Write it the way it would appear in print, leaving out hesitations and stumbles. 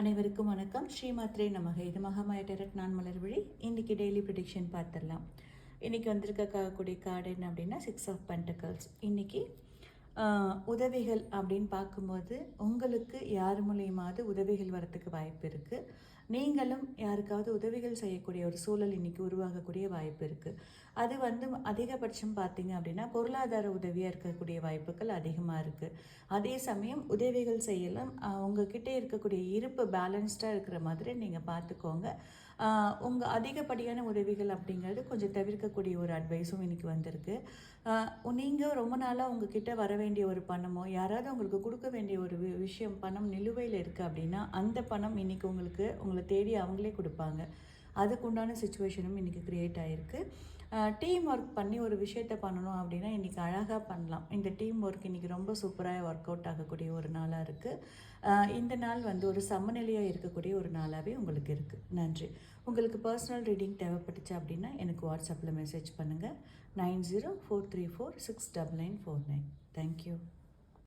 அனைவருக்கும் வணக்கம். ஸ்ரீமாத்ரே நமக. இது மகாமாயா டேரக்ட் நான் மலர்விழி. இன்றைக்கி டெய்லி ப்ரிடிக்ஷன் பார்த்துடலாம். இன்றைக்கி வந்திருக்கக்கூடிய கார்டு என்ன அப்படின்னா 6 ஆஃப் பென்டக்கிள்ஸ். இன்றைக்கி உதவிகள் அப்படின்னு பார்க்கும்போது உங்களுக்கு யார் மூலியமாவது உதவிகள் வரத்துக்கு வாய்ப்பு இருக்குது. நீங்களும் யாருக்காவது உதவிகள் செய்யக்கூடிய ஒரு சூழல் இன்றைக்கி உருவாகக்கூடிய வாய்ப்பு இருக்குது. அது அதிகபட்சம் பார்த்தீங்க அப்படின்னா பொருளாதார உதவியாக இருக்கக்கூடிய வாய்ப்புகள் அதிகமாக இருக்குது. அதே சமயம் உதவிகள் செய்யலாம். உங்ககிட்ட இருக்கக்கூடிய இருப்பு பேலன்ஸ்டாக இருக்கிற மாதிரி நீங்கள் பார்த்துக்கோங்க. உங்கள் அதிகப்படியான உதவிகள் அப்படிங்கிறது கொஞ்சம் தவிர்க்கக்கூடிய ஒரு அட்வைஸும் இன்றைக்கி வந்திருக்கு. நீங்கள் ரொம்ப நாளாக உங்ககிட்ட வர வேண்டிய ஒரு பணமோ யாராவது உங்களுக்கு கொடுக்க வேண்டிய ஒரு விஷயம் பணம் நிலுவையில் இருக்குது அப்படின்னா அந்த பணம் இன்றைக்கி உங்களை தேடி அவங்களே கொடுப்பாங்க. அதுக்குண்டான சுச்சுவேஷனும் இன்றைக்கி க்ரியேட் ஆகிருக்கு. டீம் ஒர்க் பண்ணி ஒரு விஷயத்தை பண்ணணும் அப்படின்னா இன்றைக்கி அழகாக பண்ணலாம். இந்த டீம் ஒர்க் இன்றைக்கி ரொம்ப சூப்பராக ஒர்க் அவுட் ஆகக்கூடிய ஒரு நாளாக இருக்குது. இந்த நாள் ஒரு சமநிலையாக இருக்கக்கூடிய ஒரு நாளாகவே உங்களுக்கு இருக்குது. நன்றி. உங்களுக்கு பர்சனல் ரீடிங் தேவைப்பட்டுச்சு அப்படின்னா எனக்கு வாட்ஸ்அப்பில் மெசேஜ் பண்ணுங்கள். 9043469949. தேங்க்யூ.